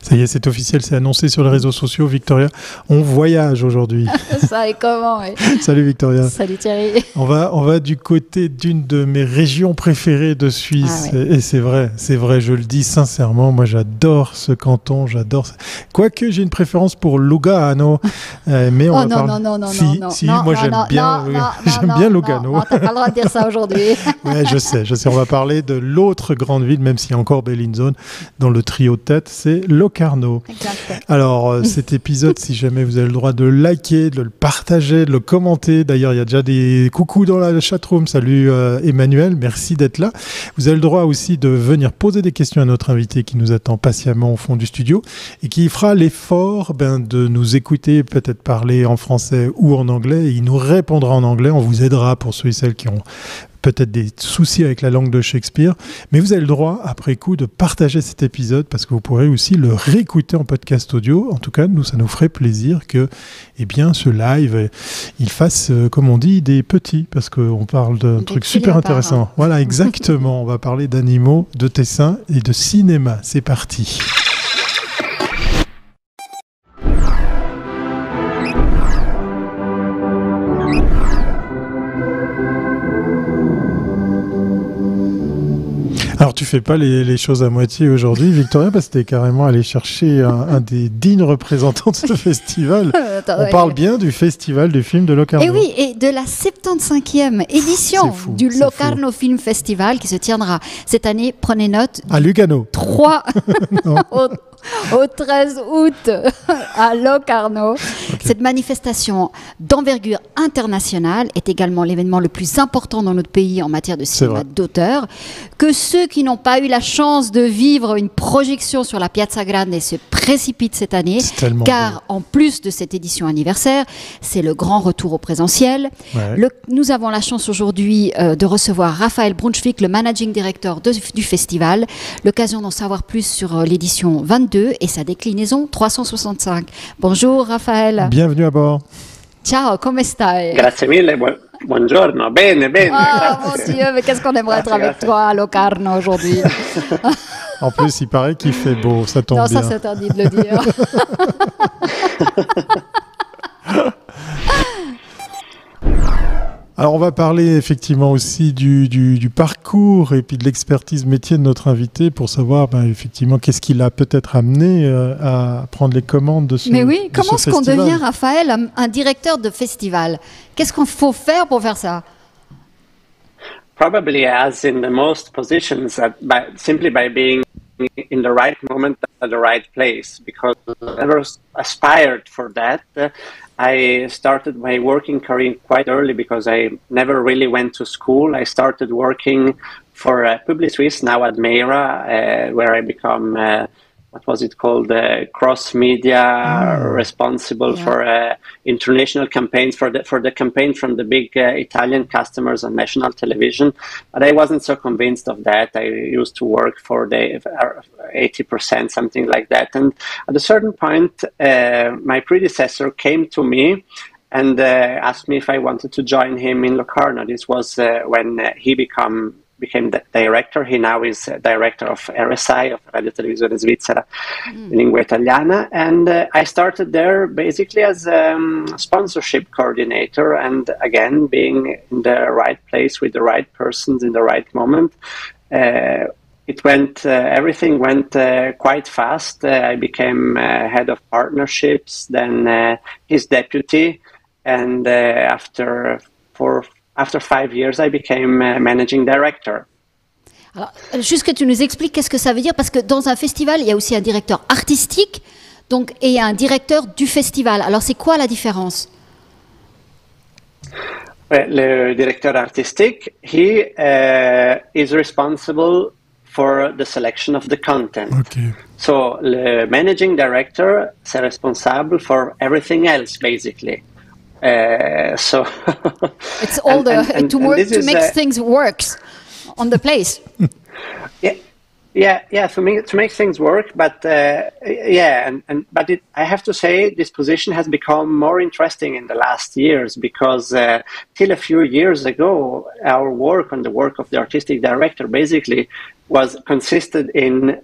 Ça y est, c'est officiel, c'est annoncé sur les réseaux sociaux. Victoria, on voyage aujourd'hui. Ça et comment, oui. Salut Victoria. Salut Thierry. On va du côté d'une de mes régions préférées de Suisse. Ah, ouais. Et c'est vrai, je le dis sincèrement. Moi, j'adore ce canton, Quoique, j'ai une préférence pour Lugano. Mais on non. Moi, j'aime bien Lugano. Non, t'as pas le droit de dire ça aujourd'hui. Ouais, je sais. On va parler de l'autre grande ville, même s'il y a encore Bellinzone dans le trio de tête, c'est Locarno. Exact. Alors, cet épisode, si jamais vous avez le droit de le liker, de le partager, de le commenter. D'ailleurs, il y a déjà des coucous dans la chatroom. Salut Emmanuel, merci d'être là. Vous avez le droit aussi de venir poser des questions à notre invité qui nous attend patiemment au fond du studio et qui fera l'effort de nous écouter, peut-être parler en français ou en anglais. Et il nous répondra en anglais. On vous aidera pour ceux et celles qui ont peut-être des soucis avec la langue de Shakespeare, mais vous avez le droit, après coup, de partager cet épisode parce que vous pourrez aussi le réécouter en podcast audio. En tout cas, nous, ça nous ferait plaisir que, ce live, il fasse, comme on dit, des petits, parce qu'on parle de trucs super intéressants. Voilà, exactement. On va parler d'animaux, de dessins et de cinéma. C'est parti. Alors, tu fais pas les choses à moitié aujourd'hui, Victoria, parce que tu es carrément allé chercher un des dignes représentants de ce festival. On parle bien du festival du film de Locarno. Et oui, et de la 75e édition du Locarno Film Festival qui se tiendra cette année, prenez note. À Lugano. 3 au 13 août à Locarno. Okay. Cette manifestation d'envergure internationale est également l'événement le plus important dans notre pays en matière de cinéma d'auteur. Que ceux qui n'ont pas eu la chance de vivre une projection sur la Piazza Grande se précipitent cette année, car en plus de cette édition anniversaire, c'est le grand retour au présentiel. Ouais. Nous avons la chance aujourd'hui de recevoir Raphaël Brunschwig, le managing director du festival, l'occasion d'en savoir plus sur l'édition 22 et sa déclinaison 365. Bonjour Raphaël. Bienvenue à bord. Ciao, come stai? Grazie mille, buongiorno, bene. Oh mon Dieu, mais qu'est-ce qu'on aimerait être avec toi à Locarno aujourd'hui. En plus, il paraît qu'il fait beau, ça tombe bien. Non, ça c'est interdit de le dire. Alors, on va parler effectivement aussi du parcours et puis de l'expertise métier de notre invité pour savoir effectivement qu'est-ce qui l'a peut-être amené à prendre les commandes de ce festival. Mais oui, comment est-ce qu'on devient, Raphaël, un directeur de festival? Qu'est-ce qu'il faut faire pour faire ça? Probably as in the most positions, simply by being in the right moment at the right place, because I never aspired for that. I started my working career quite early because I never really went to school. I started working for Public Suisse, now at Meira, where I become, what was it called, cross-media responsible for international campaigns, for the campaign from the big Italian customers on national television. But I wasn't so convinced of that. I used to work for the 80%, something like that. And at a certain point, my predecessor came to me and asked me if I wanted to join him in Locarno. This was when he became the director. He now is director of RSI, of Radio Televisione Svizzera, Lingua Italiana. And I started there basically as a sponsorship coordinator, and again, being in the right place with the right persons in the right moment. Everything went quite fast. I became head of partnerships, then his deputy, and after 5 years, I became managing director. Alors, juste que tu nous expliques qu'est-ce que ça veut dire, parce que dans un festival, il y a aussi un directeur artistique, et un directeur du festival. Alors, c'est quoi la différence? Le directeur artistique, he is responsible for the selection of the content. Okay. So, le managing director, c'est responsable for everything else, basically. So it's all to make things work on the place. Yeah. To make things work, but I have to say this position has become more interesting in the last years because till a few years ago, our work on the work of the artistic director basically was consisted in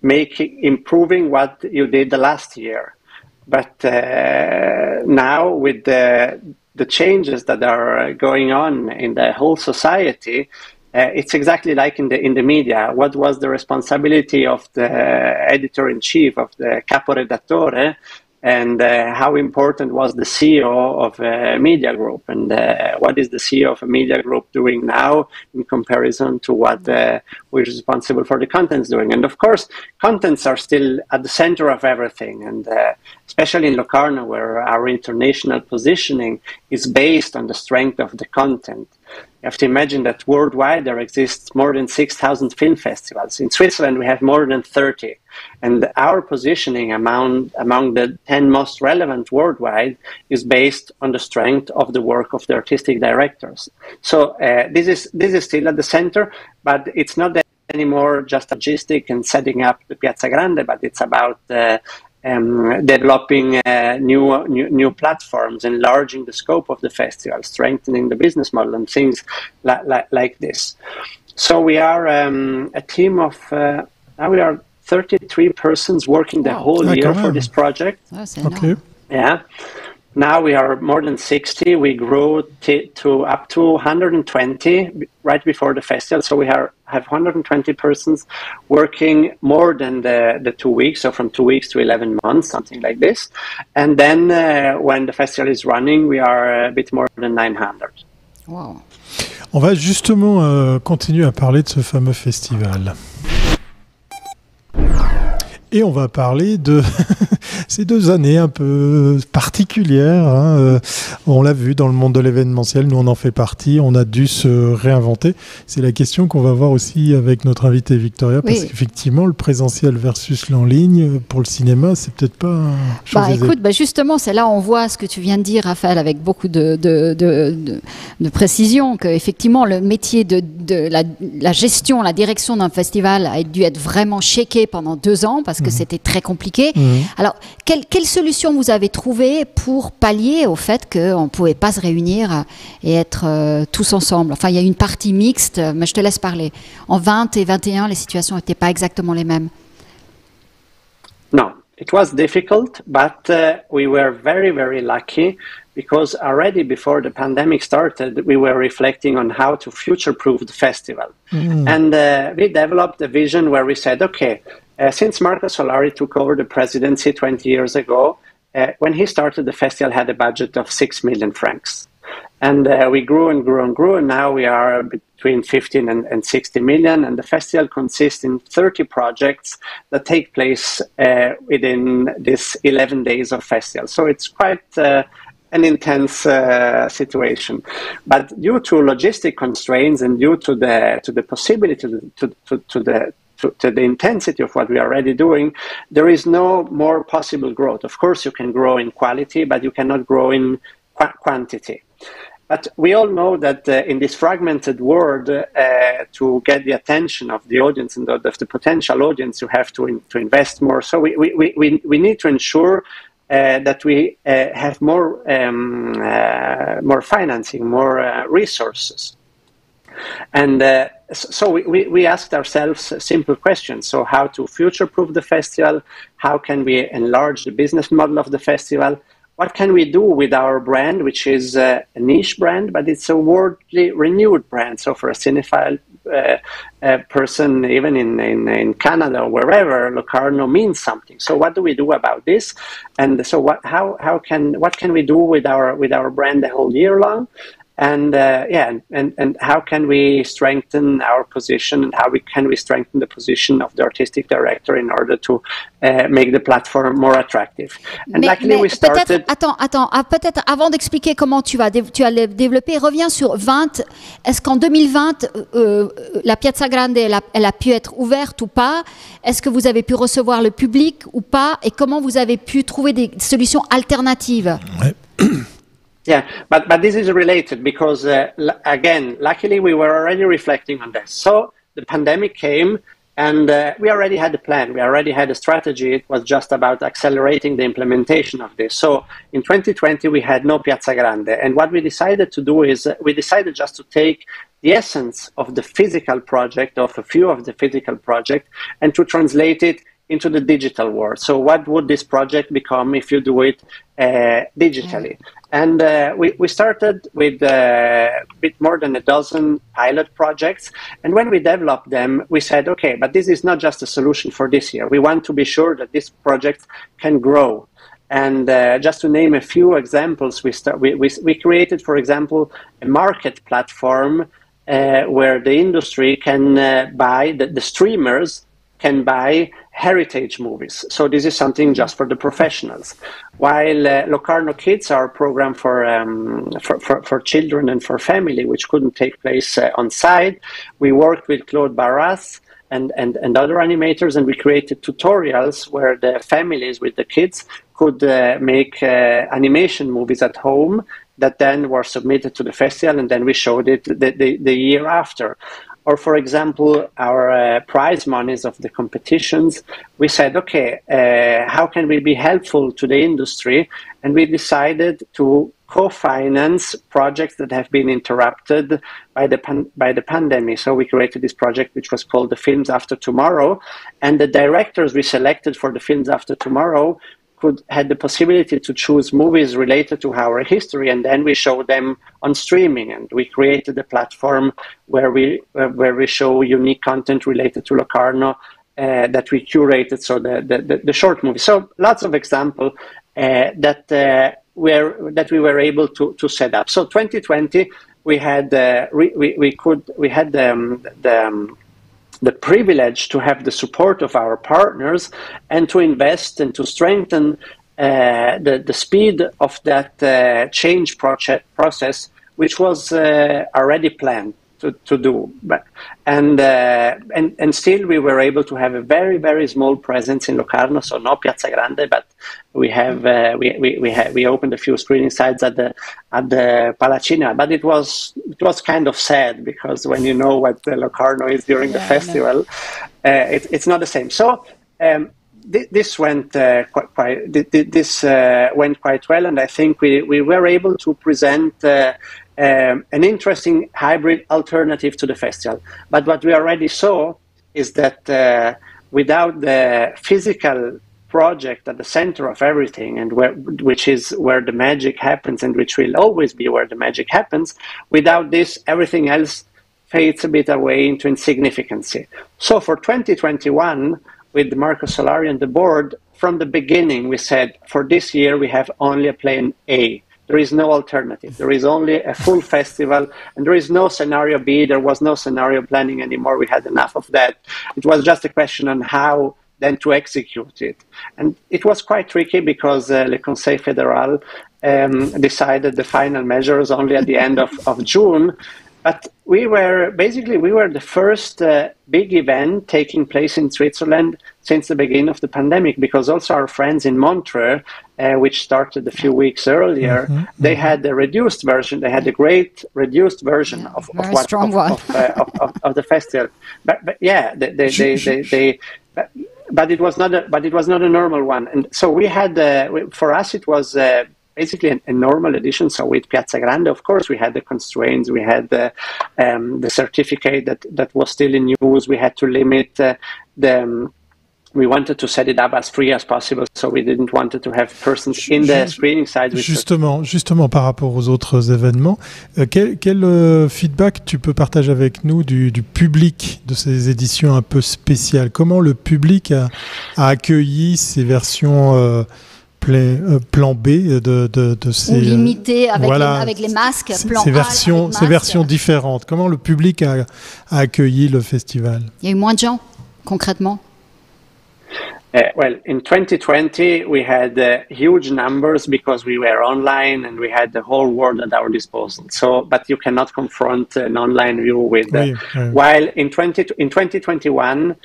improving what you did the last year. But now with the changes that are going on in the whole society, it's exactly like in the media. What was the responsibility of the editor-in-chief, of the caporedattore, and how important was the CEO of a media group, and what is the CEO of a media group doing now in comparison to what who is responsible for the contents doing. And of course, contents are still at the center of everything, and especially in Locarno, where our international positioning is based on the strength of the content. You have to imagine that worldwide there exists more than 6,000 film festivals. In Switzerland, we have more than 30. And our positioning among the 10 most relevant worldwide is based on the strength of the work of the artistic directors. So this is still at the center, but it's not anymore just logistic and setting up the Piazza Grande, but it's about developing new platforms, enlarging the scope of the festival, strengthening the business model, and things like this. So we are a team of now we are 33 persons working the whole year for this project. Okay. Yeah. Now we are more than 60. We grew to up to 120 right before the festival. So we have 120 persons working more than the 2 weeks, so from 2 weeks to 11 months, something like this. And then when the festival is running, we are a bit more than 900. Wow. On va justement continuer à parler de ce fameux festival. Et on va parler de ces 2 années un peu particulières. Hein. On l'a vu dans le monde de l'événementiel, nous on en fait partie, on a dû se réinventer. C'est la question qu'on va voir aussi avec notre invitée Victoria, parce qu'effectivement, le présentiel versus l'en ligne, pour le cinéma, c'est peut-être pas chose aisée. Écoute, justement, c'est là on voit ce que tu viens de dire, Raphaël, avec beaucoup de précision, qu'effectivement, le métier de la gestion, la direction d'un festival a dû être vraiment shaké pendant 2 ans, parce que c'était très compliqué. Alors, quelle solution vous avez trouvée pour pallier au fait qu'on ne pouvait pas se réunir et être tous ensemble? Enfin, il y a une partie mixte, mais je te laisse parler. En 20 et 21, les situations n'étaient pas exactement les mêmes. No, it was difficult, but we were very, very lucky, because already before the pandemic started, we were reflecting on how to future-proof the festival. And we developed a vision where we said, okay, since Marco Solari took over the presidency 20 years ago, when he started, the festival had a budget of 6 million francs. And we grew and grew and grew, and now we are between 15 and 60 million, and the festival consists in 30 projects that take place within this 11 days of festival. So it's quite an intense situation. But due to logistic constraints and due to the possibility to the intensity of what we are already doing, there is no more possible growth. Of course, you can grow in quality, but you cannot grow in quantity. But we all know that in this fragmented world, to get the attention of the audience and of the potential audience, you have to invest more. So we need to ensure that we have more financing, more resources. And so we asked ourselves simple questions. So how to future-proof the festival? How can we enlarge the business model of the festival? What can we do with our brand, which is a niche brand, but it's a worldly renewed brand? So for a cinephile person, even in Canada or wherever, Locarno means something. So what do we do about this? And so what can we do with our brand the whole year long? And and how can we strengthen our position, and can we strengthen the position of the artistic director in order to make the platform more attractive? And luckily we started. Peut-être avant d'expliquer comment tu as développé, reviens sur 20. Est-ce qu'en 2020, la Piazza Grande, elle a pu être ouverte ou pas? Est-ce que vous avez pu recevoir le public ou pas? Et comment vous avez pu trouver des solutions alternatives? Ouais. Yeah, but this is related because, again, luckily we were already reflecting on this. So the pandemic came, And we already had a plan. We already had a strategy. It was just about accelerating the implementation of this. So in 2020, we had no Piazza Grande. And what we decided to do is we decided just to take the essence of the physical project, of a few of the physical project, and to translate it into the digital world. So what would this project become if you do it digitally? And we started with a bit more than a dozen pilot projects. And when we developed them, we said, okay, but this is not just a solution for this year. We want to be sure that this project can grow. And just to name a few examples, we created, for example, a market platform where the industry can buy, the streamers can buy heritage movies. So this is something just for the professionals. While Locarno Kids, our program for children and for family, which couldn't take place on site, we worked with Claude Barras and other animators, and we created tutorials where the families with the kids could make animation movies at home that then were submitted to the festival, and then we showed it the year after. Or, for example, our prize monies of the competitions, we said, okay, how can we be helpful to the industry? And we decided to co-finance projects that have been interrupted by the pandemic. So we created this project, which was called the Films After Tomorrow. And the directors we selected for the Films After Tomorrow had the possibility to choose movies related to our history, and then we show them on streaming. And we created a platform where we show unique content related to Locarno that we curated. So the short movie. So lots of examples that we were able to set up. So 2020 we had the privilege to have the support of our partners and to invest and to strengthen the speed of that change process, which was already planned to do. And still we were able to have a very, very small presence in Locarno, so no Piazza Grande, but we have we opened a few screening sites at the Palacina, but it was kind of sad, because when you know what the Locarno is during the festival, it's not the same. So this went went quite well, and I think we were able to present an interesting hybrid alternative to the festival. But what we already saw is that without the physical project at the center of everything, and which is where the magic happens, and which will always be where the magic happens, without this, everything else fades a bit away into insignificancy. So for 2021, with Marco Solari and the board, from the beginning we said, for this year we have only a plan A. There is no alternative. There is only a full festival, and there is no scenario B. There was no scenario planning anymore. We had enough of that. It was just a question on how then to execute it. And it was quite tricky, because Le Conseil Fédéral decided the final measures only at the end of June. But we were the first big event taking place in Switzerland since the beginning of the pandemic, because also our friends in Montreux, which started a few weeks earlier, they had the reduced version. They had a great reduced version of the festival. But yeah, but it was not a normal one. And so we had for us it was basically a normal edition. So with Piazza Grande, of course, we had the constraints. We had the certificate that was still in use. We had to limit we wanted to set it up as free as possible, so we didn't want to have persons in the screening side. Justement, par rapport aux autres événements, quel feedback tu peux partager avec nous du public de ces éditions un peu spéciales? Comment le public a accueilli ces versions plan B de ces... Ou limité avec les masques, plan A ces versions différentes. Comment le public a accueilli le festival? Il y a eu moins de gens, concrètement. Well, in 2020, we had huge numbers because we were online and we had the whole world at our disposal. So, but you cannot confront an online view with while in 2021,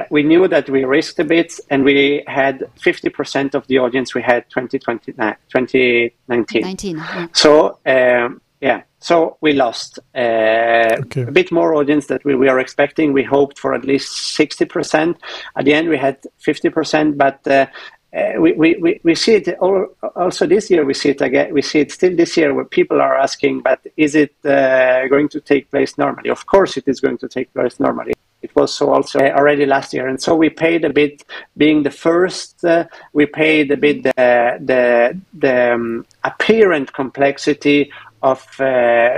we knew that we risked a bit, and we had 50% of the audience we had 2019. So, Yeah, so we lost a bit more audience than we were expecting. We hoped for at least 60%. At the end, we had 50%, but we see it also this year. We see it again. We see it still this year, where people are asking, "But is it going to take place normally?" Of course, it is going to take place normally. It was so also already last year, and so we paid a bit. Being the first, we paid a bit the apparent complexity of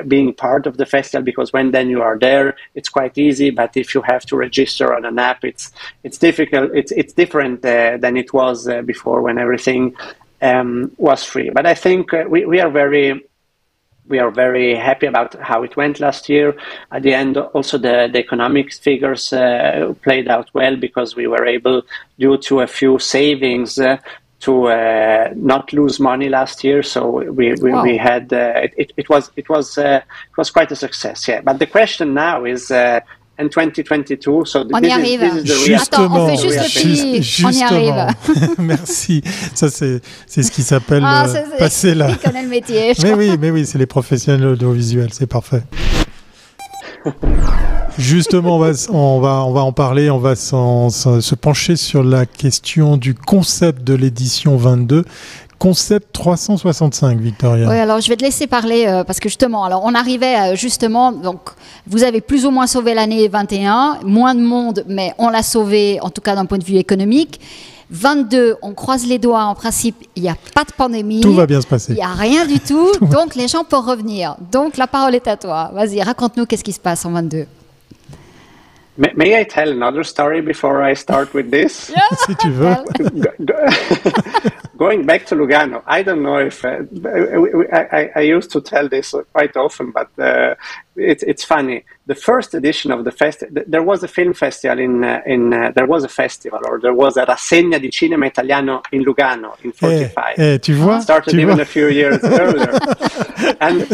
being part of the festival, because when then you are there, it's quite easy. But if you have to register on an app, it's difficult. It's different than it was before, when everything was free. But I think we are very happy about how it went last year. At the end, also the economic figures played out well, because we were able, due to a few savings, to not lose money last year. So we had it was quite a success. Yeah. But the question now is. In 2022, so on y arrive. This is the Attends, on fait juste le petit. On y arrive. Merci. Ça, c'est ce qui s'appelle passer là. Il connaît le métier. Mais oui, c'est les professionnels audiovisuels, c'est parfait. Justement, on va en parler, on va se pencher sur la question du concept de l'édition 22. Concept 365, Victoria. Oui, alors je vais te laisser parler parce que justement, alors on arrivait justement, donc vous avez plus ou moins sauvé l'année 21, moins de monde, mais on l'a sauvé en tout cas d'un point de vue économique. 22, on croise les doigts, en principe, il n'y a pas de pandémie. Tout va bien se passer. Il n'y a rien du tout, donc les gens peuvent revenir. Donc la parole est à toi. Vas-y, raconte-nous qu'est-ce qui se passe en 22. May I tell another story before I start with this? Yeah, si tu veux. Going back to Lugano, I don't know if I used to tell this quite often, but it's funny. The first edition of the festival, there was a film festival there was a festival, or there was a rassegna di cinema italiano in Lugano in 45. Tu vois? Started even a few years earlier, and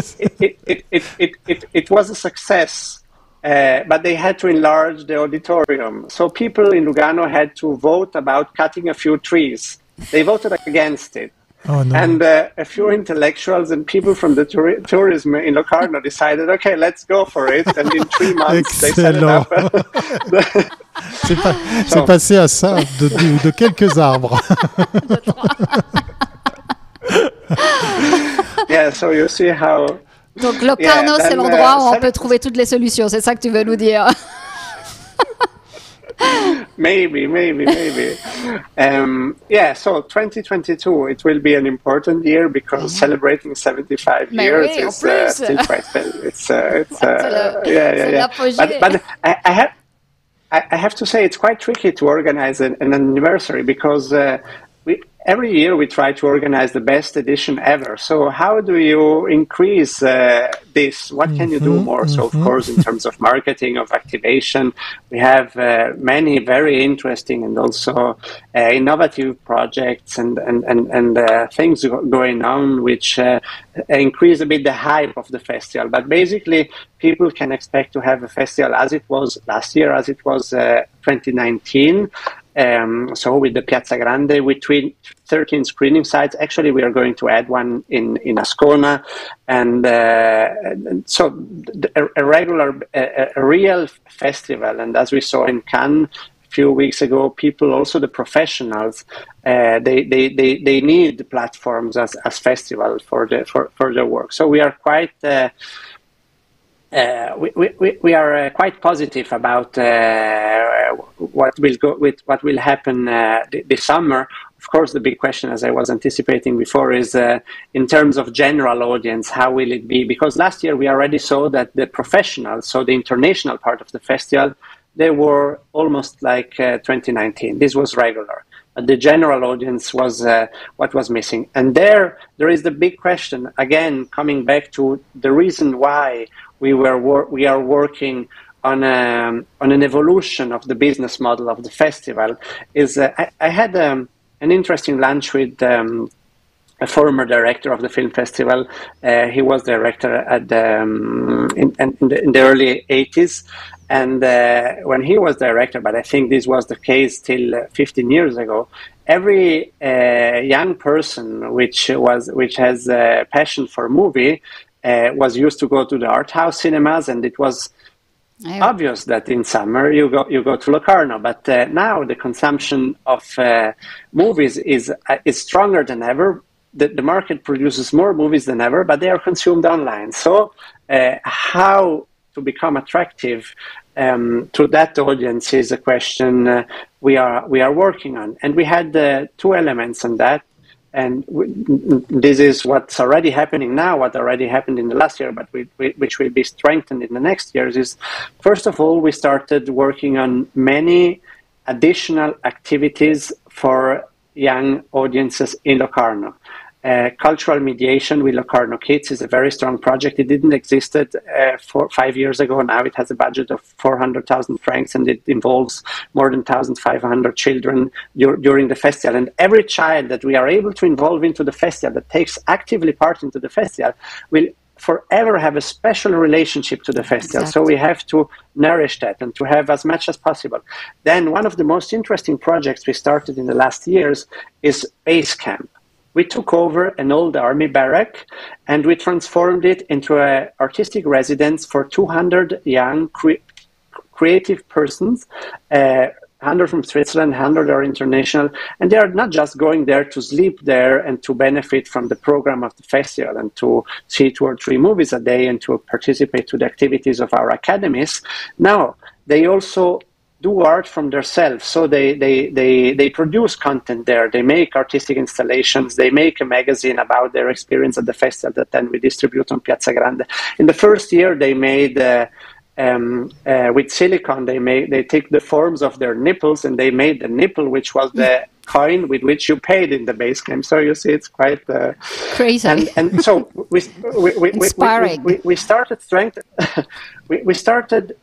it was a success. But they had to enlarge the auditorium. So people in Lugano had to vote about cutting a few trees. They voted against it. Oh, no. And a few intellectuals and people from the tourism in Locarno decided, okay, let's go for it. And in 3 months, they set it up. C'est passé à ça de quelques arbres. Yeah, so you see how... Donc Locarno, c'est l'endroit où on peut trouver toutes les solutions. C'est ça que tu veux nous dire? Maybe. So 2022, it will be an important year because celebrating 75 years is still quite it's But I have to say it's quite tricky to organize an anniversary because every year we try to organize the best edition ever. So how do you increase this? What can you do more? So of course, in terms of marketing, of activation, we have many very interesting and also innovative projects and things going on which increase a bit the hype of the festival. But basically, people can expect to have a festival as it was last year, as it was 2019. So with the Piazza Grande, with 13 screening sites, actually we are going to add one in Ascona, and so a real festival. And as we saw in Cannes a few weeks ago, people, also the professionals, they need platforms as festivals for their work. So we are quite. We are quite positive about what will happen this summer. Of course, the big question, as I was anticipating before, is in terms of general audience, how will it be? Because last year we already saw that the professionals, so the international part of the festival, they were almost like 2019. This was regular. The general audience was what was missing. And there is the big question, again, coming back to the reason why we are working on an evolution of the business model of the festival. Is I had an interesting lunch with a former director of the film festival. He was director at in the early 80s. And when he was director, but I think this was the case till 15 years ago, every young person which has a passion for movie was used to go to the art house cinemas, and it was obvious that in summer you go to Locarno. But now the consumption of movies is stronger than ever. The market produces more movies than ever, but they are consumed online. So how to become attractive to that audience is a question we are working on. And we had two elements on that. And this is what's already happening now, what already happened in the last year, but which will be strengthened in the next years is, first of all, we started working on many additional activities for young audiences in Locarno. Cultural mediation with Locarno Kids is a very strong project. It didn't exist 5 years ago. Now it has a budget of 400,000 francs, and it involves more than 1,500 children during the festival. And every child that we are able to involve into the festival, that takes actively part into the festival, will forever have a special relationship to the festival. Exactly. So we have to nourish that and to have as much as possible. Then one of the most interesting projects we started in the last years is Base Camp. We took over an old army barrack and we transformed it into an artistic residence for 200 young creative persons, 100 from Switzerland, 100 are international, and they are not just going there to sleep there and to benefit from the program of the festival and to see 2 or 3 movies a day and to participate to the activities of our academies. No, they also do art from themselves. So they produce content there. They make artistic installations. They make a magazine about their experience at the festival that then we distribute on Piazza Grande. In the first year, they made with silicone. They take the forms of their nipples and they made the nipple, which was the coin with which you paid in the base camp. So you see, it's quite crazy. And so we started we started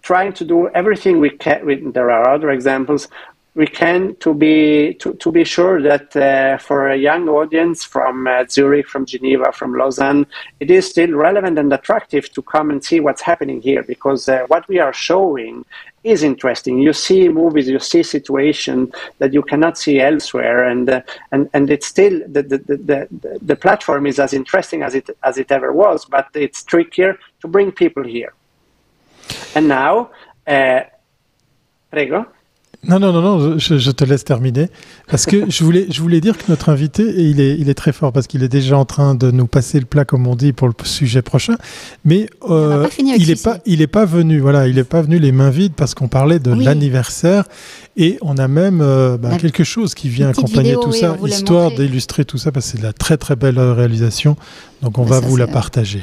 trying to do everything we can. There are other examples we can to be sure that for a young audience from Zurich, from Geneva, from Lausanne, it is still relevant and attractive to come and see what's happening here, because what we are showing is interesting. You see movies, you see situations that you cannot see elsewhere, and it's still the platform is as interesting as it ever was, but it's trickier to bring people here. And now, prego. Non, je te laisse terminer. Parce que je voulais dire que notre invité, il est très fort parce qu'il est déjà en train de nous passer le plat, comme on dit, pour le sujet prochain. Mais il est pas venu. Voilà, il est pas venu les mains vides parce qu'on parlait de l'anniversaire et on a même quelque chose qui vient accompagner tout ça, histoire d'illustrer tout ça, parce que c'est de la très très belle réalisation. Donc on va vous la partager.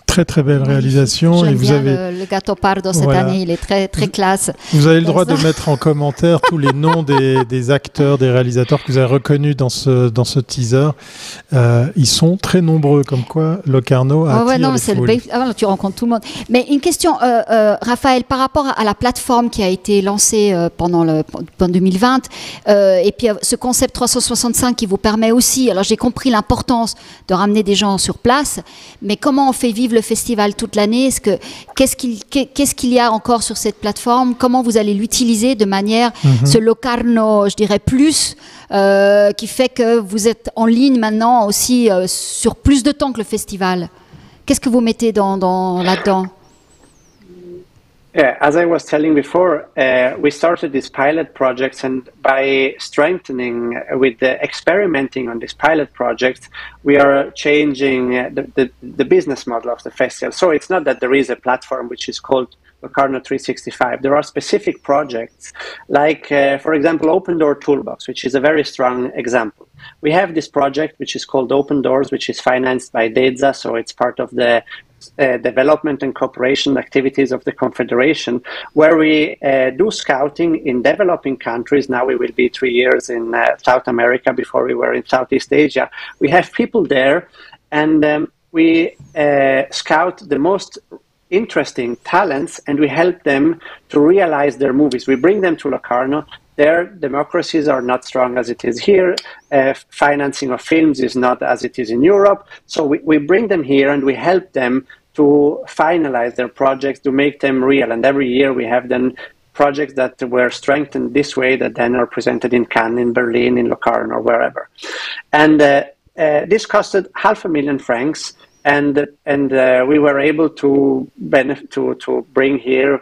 Très très belle réalisation. Et vous avez le gâteau pardo cette année, il est très très classe. Vous avez le droit de mettre en commentaire tous les noms des acteurs, des réalisateurs que vous avez reconnus dans ce teaser. Ils sont très nombreux, comme quoi Locarno attire les foules. Tu rencontres tout le monde. Mais une question, Raphaël, par rapport à la plateforme qui a été lancée pendant 2020, et puis ce concept 365 qui vous permet aussi, alors j'ai compris l'importance de ramener des gens sur place, mais comment on fait vivre le festival toute l'année? Qu'est-ce qu'il y a encore sur cette plateforme? Comment vous allez l'utiliser de manière, ce Locarno, je dirais plus, qui fait que vous êtes en ligne maintenant aussi sur plus de temps que le festival? Qu'est-ce que vous mettez là-dedans? Yeah, as I was telling before, we started these pilot projects, and by strengthening with the experimenting on these pilot projects, we are changing the business model of the festival. So it's not that there is a platform which is called Locarno 365. There are specific projects, like, for example, Open Door Toolbox, which is a very strong example. We have this project which is called Open Doors, which is financed by DEZA, so it's part of the development and cooperation activities of the Confederation, where we do scouting in developing countries. Now we will be 3 years in South America. Before we were in Southeast Asia. We have people there, and we scout the most interesting talents, and we help them to realize their movies. We bring them to Locarno. Their democracies are not strong as it is here. Financing of films is not as it is in Europe. So we bring them here and we help them to finalize their projects, to make them real. And every year we have then projects that were strengthened this way that then are presented in Cannes, in Berlin, in Locarno, or wherever. And this costed 500,000 francs. And we were able to bring here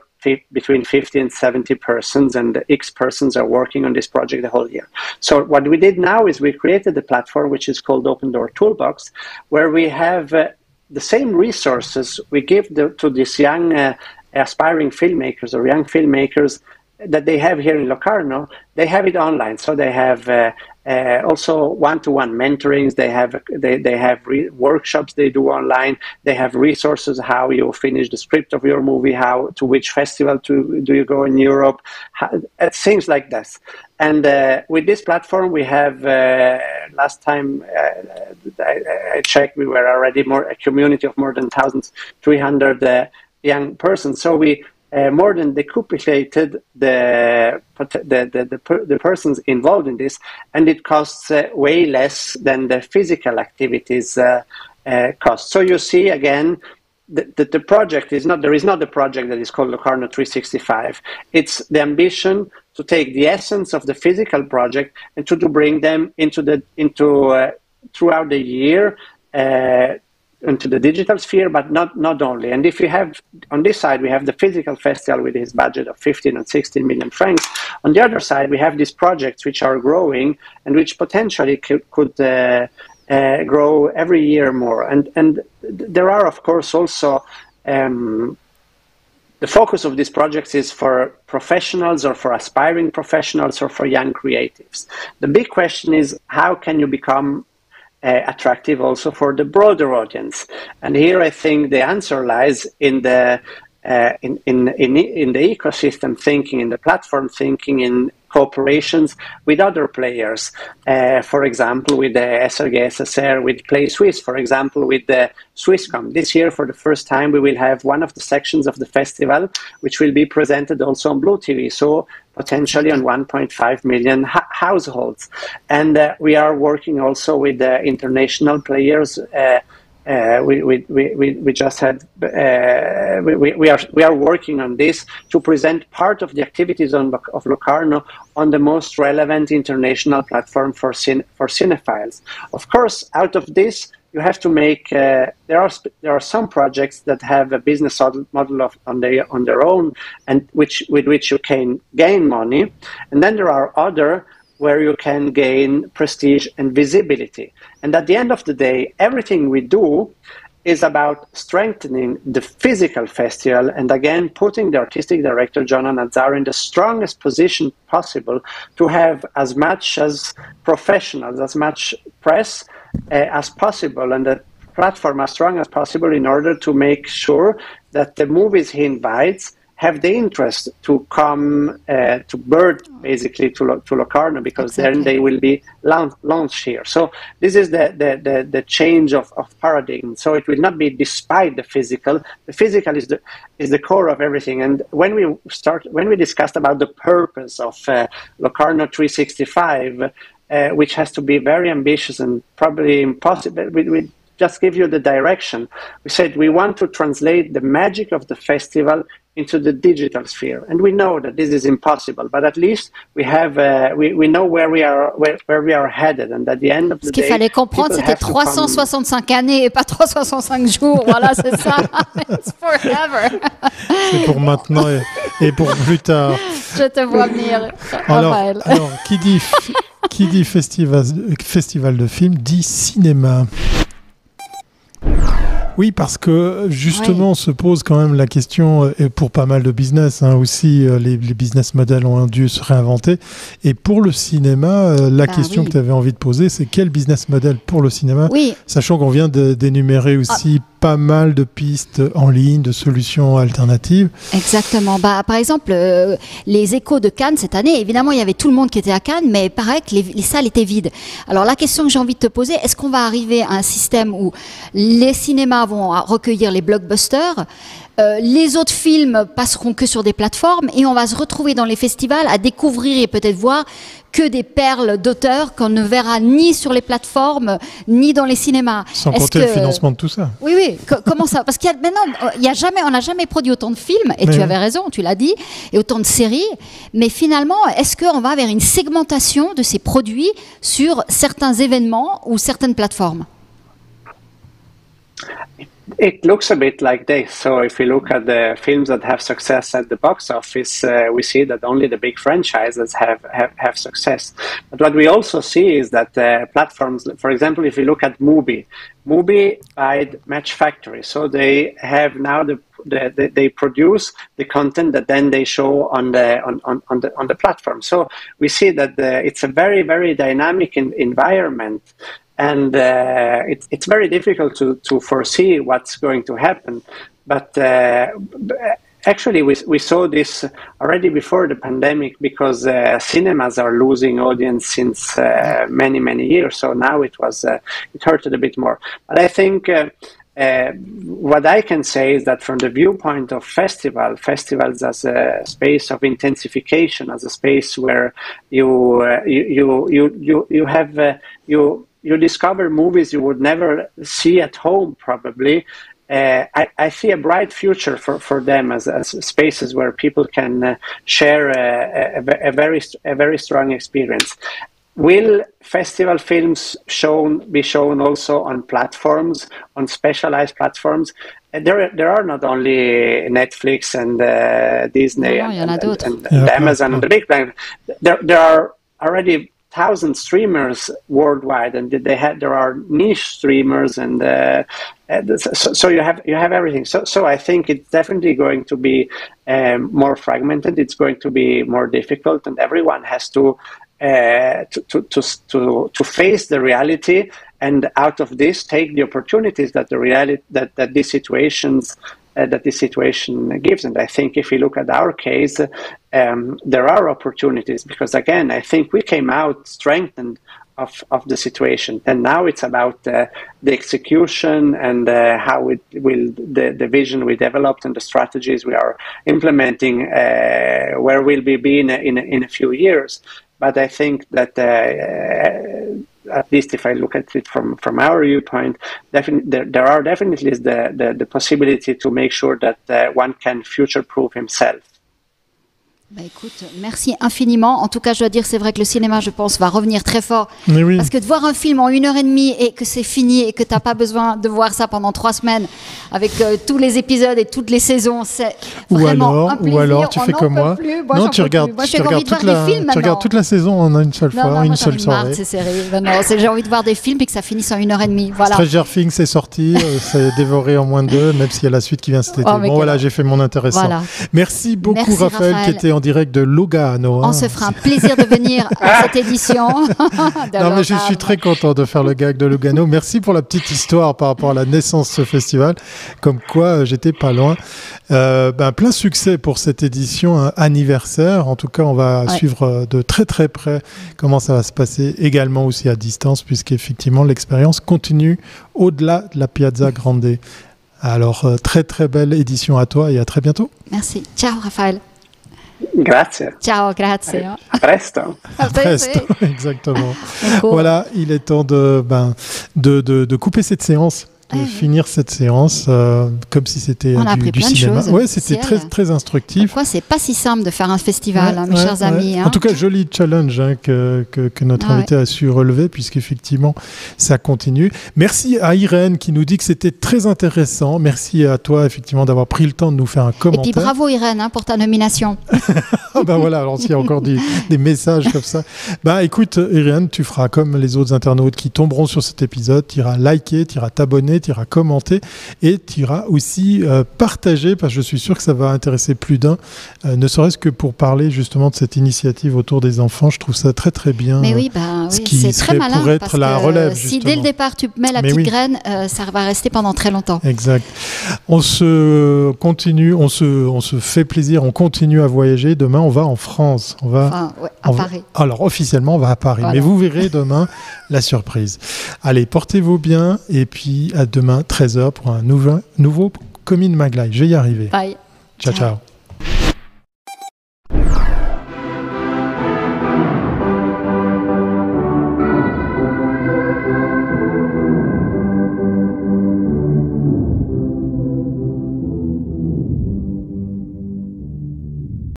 between 50 and 70 persons, and X persons are working on this project the whole year. So what we did now is we created a platform which is called Open Door Toolbox, where we have the same resources we give to these young aspiring filmmakers or young filmmakers that they have here in Locarno. They have it online, so they have also one-to-one mentorings. They have workshops they do online. They have resources how you finish the script of your movie, how to which festival do you go in Europe, things like this. And with this platform, we have last time I checked, we were already a community of more than 1,300 young persons. So we more than decuplicated the persons involved in this, and it costs way less than the physical activities cost. So you see again, the project is not, there is not a project that is called Locarno 365. It's the ambition to take the essence of the physical project and to bring them into throughout the year. Into the digital sphere, but not only. And if you have, on this side, we have the physical festival with its budget of 15 and 16 million francs. On the other side, we have these projects which are growing and which potentially could grow every year more. And there are, of course, also the focus of these projects is for professionals or for aspiring professionals or for young creatives. The big question is, how can you become attractive also for the broader audience? And here I think the answer lies in the ecosystem thinking, in the platform thinking, in cooperations with other players. For example, with the SRG SSR, with Play Swiss, for example, with the Swisscom. This year, for the first time, we will have one of the sections of the festival which will be presented also on Blue TV. So potentially on 1.5 million households. And we are working also with the international players. We just had we are working on this to present part of the activities of Locarno on the most relevant international platform for cinephiles. Of course, out of this, you have to make. There are some projects that have a business model on their own, and with which you can gain money, and then there are other where you can gain prestige and visibility. And at the end of the day, everything we do is about strengthening the physical festival and again putting the artistic director Gianna Nazzaro in the strongest position possible to have as much as professionals, as much press as possible, and the platform as strong as possible in order to make sure that the movies he invites have the interest to come to bird, basically, to Locarno, because then they will be launched here. So this is the change of paradigm. So it will not be despite the physical. The physical is the core of everything. And when we discussed about the purpose of Locarno 365, which has to be very ambitious and probably impossible, just give you the direction. We said we want to translate the magic of the festival into the digital sphere, and we know that this is impossible. But at least we have we know where we are headed, and at the end of the day, ce qu'il fallait comprendre, c'était 365 années et pas 365 jours. Voilà, c'est ça. It's forever. C'est pour maintenant et pour plus tard. Je te vois venir. Alors, qui dit festival de films dit cinéma. Oui, parce que justement, se pose quand même la question, et pour pas mal de business aussi, les business models ont dû se réinventer. Et pour le cinéma, la question que tu avais envie de poser, c'est quel business model pour le cinéma, sachant qu'on vient d'énumérer aussi pas mal de pistes en ligne, de solutions alternatives. Exactement. Par exemple, les échos de Cannes cette année, évidemment, il y avait tout le monde qui était à Cannes, mais il paraît que les salles étaient vides. Alors la question que j'ai envie de te poser, est-ce qu'on va arriver à un système où les cinémas vont recueillir les blockbusters, les autres films passeront que sur des plateformes et on va se retrouver dans les festivals à découvrir et peut-être voir que des perles d'auteurs qu'on ne verra ni sur les plateformes ni dans les cinémas. Sans compter le financement de tout ça. Oui. Comment ça? Parce qu'il y a maintenant, on n'a jamais produit autant de films, et tu avais raison, tu l'as dit, et autant de séries. Mais finalement, est-ce qu'on va vers une segmentation de ces produits sur certains événements ou certaines plateformes? It looks a bit like this. So if we look at the films that have success at the box office, we see that only the big franchises have success. But what we also see is that platforms, for example, if you look at Mubi by Match Factory, so they have now they produce the content that then they show on the platform. So we see that it's a very, very dynamic environment. And it's very difficult to foresee what's going to happen. But actually, we saw this already before the pandemic, because cinemas are losing audience since many, many years. So now it hurted a bit more. But I think what I can say is that from the viewpoint of festivals as a space of intensification, as a space where you discover movies you would never see at home, probably. I see a bright future for them as spaces where people can share a very strong experience. Will festival films be shown also on platforms, on specialized platforms? There are not only Netflix and Disney and Amazon and the big banks. There are already 1,000 streamers worldwide, and there are niche streamers, and so you have everything. So I think it's definitely going to be more fragmented. It's going to be more difficult, and everyone has to face the reality, and out of this take the opportunities that this situation gives. And I think if we look at our case, there are opportunities, because again, I think we came out strengthened of the situation, and now it's about the execution and how it will the vision we developed and the strategies we are implementing, where we'll be in a few years. But I think that at least if I look at it from our viewpoint, there are definitely the possibility to make sure that one can future-proof himself. Écoute, merci infiniment. En tout cas, je dois dire, c'est vrai que le cinéma, je pense, va revenir très fort. Parce que de voir un film en 1h30 et que c'est fini et que tu n'as pas besoin de voir ça pendant 3 semaines avec tous les épisodes et toutes les saisons, c'est vraiment un plaisir. Ou alors, tu fais comme moi. Non, tu regardes toute la saison en une seule fois, en une seule soirée. J'ai envie de voir des films et que ça finisse en 1h30. Voilà. Stranger Things est sorti, c'est dévoré en moins de 2, même s'il y a la suite qui vient cet été. Bon, voilà, j'ai fait mon intéressant. Voilà. Merci beaucoup, Raphaël, qui était en direct de Locarno. On se fera un plaisir de venir à cette édition. Non, mais je suis très content de faire le gag de Locarno. Merci pour la petite histoire par rapport à la naissance de ce festival. Comme quoi, j'étais pas loin. Plein succès pour cette édition anniversaire. En tout cas, on va suivre de très très près comment ça va se passer, également aussi à distance, puisqu'effectivement, l'expérience continue au-delà de la Piazza Grande. Alors, très très belle édition à toi et à très bientôt. Merci. Ciao, Raphaël. Grazie. Ciao, grazie. A presto. A presto, exactement. Voilà, il est temps de couper cette séance de finir cette séance comme si c'était du cinéma. Ouais, c'était très, très instructif. Pourquoi c'est pas si simple de faire un festival, mes chers amis. En tout cas, joli challenge que notre invité a su relever, puisqu'effectivement, ça continue. Merci à Irène qui nous dit que c'était très intéressant. Merci à toi, effectivement, d'avoir pris le temps de nous faire un commentaire. Et puis bravo Irène pour ta nomination. Voilà, alors s'il y a encore des messages comme ça. Écoute, Irène, tu feras comme les autres internautes qui tomberont sur cet épisode. Tu iras liker, tu iras t'abonner, tu iras commenter et tu iras aussi partager, parce que je suis sûr que ça va intéresser plus d'un, ne serait-ce que pour parler justement de cette initiative autour des enfants. Je trouve ça très très bien. Mais oui, c'est très malin, pour être la relève, si dès le départ tu mets la petite graine, ça va rester pendant très longtemps. Exact. On se continue, on se fait plaisir, on continue à voyager. Demain, on va en France. On va à Paris. Alors officiellement, on va à Paris, mais vous verrez demain la surprise. Allez, portez-vous bien et puis à demain 13h pour un nouveau Cominmag Live. Je vais y arriver. Bye. Ciao.